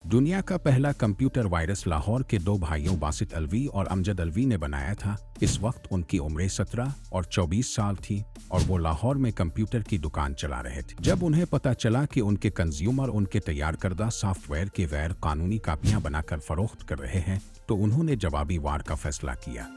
दुनिया का पहला कंप्यूटर वायरस लाहौर के दो भाइयों बासित अलवी और अमजद अलवी ने बनाया था। इस वक्त उनकी उम्रें 17 और 24 साल थी और वो लाहौर में कंप्यूटर की दुकान चला रहे थे। जब उन्हें पता चला कि उनके कंज्यूमर उनके तैयार करदा सॉफ्टवेयर के गैर कानूनी कापियां बनाकर फरोख्त कर रहे हैं, तो उन्होंने जवाबी वार का फैसला किया।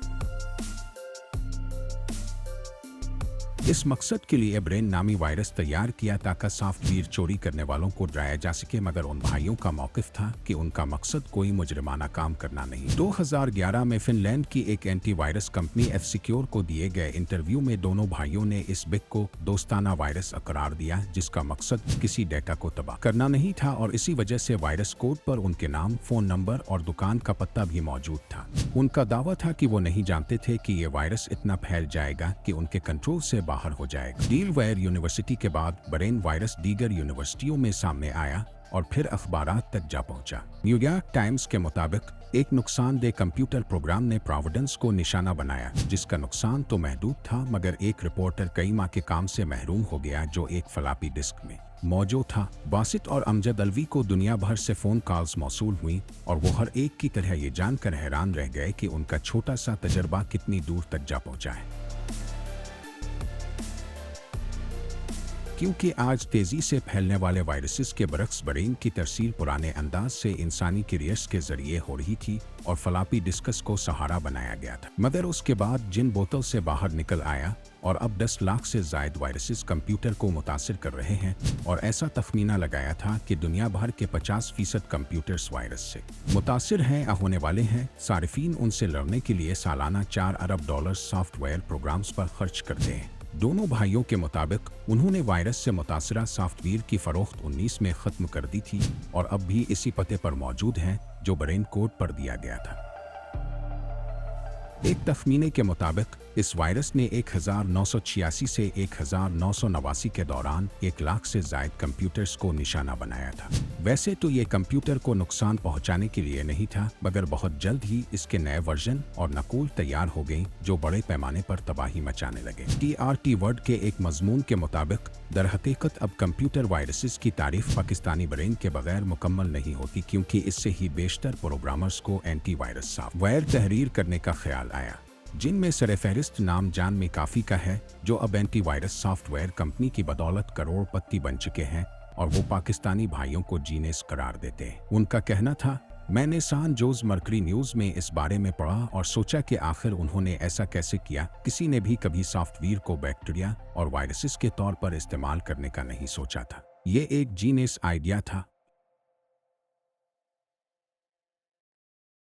इस मकसद के लिए ब्रेन नामी वायरस तैयार किया ताकि सॉफ्टवेयर चोरी करने वालों को डराया जा सके, मगर उन भाइयों का मौक़िफ़ था कि उनका मकसद कोई मुजरिमाना काम करना नहीं। 2011 में फिनलैंड की एक एंटीवायरस कंपनी F-Secure को दिए गए इंटरव्यू में दोनों भाइयों ने इस बिग को दोस्ताना वायरस करार दिया, जिसका मकसद किसी डेटा को तबाह करना नहीं था, और इसी वजह से वायरस कोड पर उनके नाम, फ़ोन नंबर और दुकान का पत्ता भी मौजूद था। उनका दावा था कि वो नहीं जानते थे कि ये वायरस इतना फैल जाएगा कि उनके कंट्रोल से बाहर हो जाएगा। डीलवेयर यूनिवर्सिटी के बाद ब्रेन वायरस दीगर यूनिवर्सिटियों में सामने आया और फिर अखबारात तक जा पहुंचा। न्यूयॉर्क टाइम्स के मुताबिक एक नुकसानदेह कंप्यूटर प्रोग्राम ने प्रोविडेंस को निशाना बनाया, जिसका नुकसान तो महदूद था, मगर एक रिपोर्टर कई माह के काम से महरूम हो गया जो एक फ्लॉपी डिस्क में मौजूद था। बासित और अमजद अलवी को दुनिया भर से फ़ोन कॉल्स मौसूल हुई और वो हर एक की तरह ये जानकर हैरान रह गए कि उनका छोटा सा तजर्बा कितनी दूर तक जा पहुंचा है। क्योंकि आज तेजी से फैलने वाले वायरसेस के बरक्स ब्रेन की तरसील पुराने अंदाज से इंसानी क्रिएट्स के जरिए हो रही थी और फ्लॉपी डिस्कस को सहारा बनाया गया था। मगर उसके बाद जिन बोतल से बाहर निकल आया और अब 10 लाख से ज़ायद वायरसेस कंप्यूटर को मुतासिर कर रहे हैं, और ऐसा तखमीना लगाया था कि दुनिया भर के 50% कंप्यूटर्स वायरस से मुतासिर हैं या होने वाले हैं। सारिफीन उनसे लड़ने के लिए सालाना $4 अरब सॉफ्टवेयर प्रोग्राम्स पर खर्च करते हैं। दोनों भाइयों के मुताबिक उन्होंने वायरस से मुतासरा सॉफ्टवेयर की फरोख्त 19 में ख़त्म कर दी थी और अब भी इसी पते पर मौजूद हैं जो ब्रेन कोड पर दिया गया था। एक तखमीने के मुताबिक इस वायरस ने 1986 से 1989 के दौरान 1 लाख से ज़ायद कंप्यूटर्स को निशाना बनाया था। वैसे तो ये कंप्यूटर को नुकसान पहुंचाने के लिए नहीं था, मगर बहुत जल्द ही इसके नए वर्जन और नकूल तैयार हो गई जो बड़े पैमाने पर तबाही मचाने लगे। TRT वर्ड के एक मजमून के मुताबिक दरहकीकत अब कंप्यूटर वायरसेस की तारीफ पाकिस्तानी ब्रेन के बगैर मुकम्मल नहीं होती, क्योंकि इससे ही बेशतर प्रोग्रामर्स को एंटी वायरस सॉफ्टवेयर तहरीर करने का ख्याल आया, जिनमें सरफहरिस्त नाम जान में काफ़ी का है, जो अब एंटी वायरस सॉफ्टवेयर कंपनी की बदौलत करोड़पति बन चुके हैं और वो पाकिस्तानी भाइयों को जीनियस करार देते हैं। उनका कहना था, मैंने सान जोज़ मर्करी न्यूज़ में इस बारे में पढ़ा और सोचा कि आखिर उन्होंने ऐसा कैसे किया। किसी ने भी कभी सॉफ्टवेयर को बैक्टीरिया और वायरसेस के तौर पर इस्तेमाल करने का नहीं सोचा था। ये एक जीनियस आइडिया था।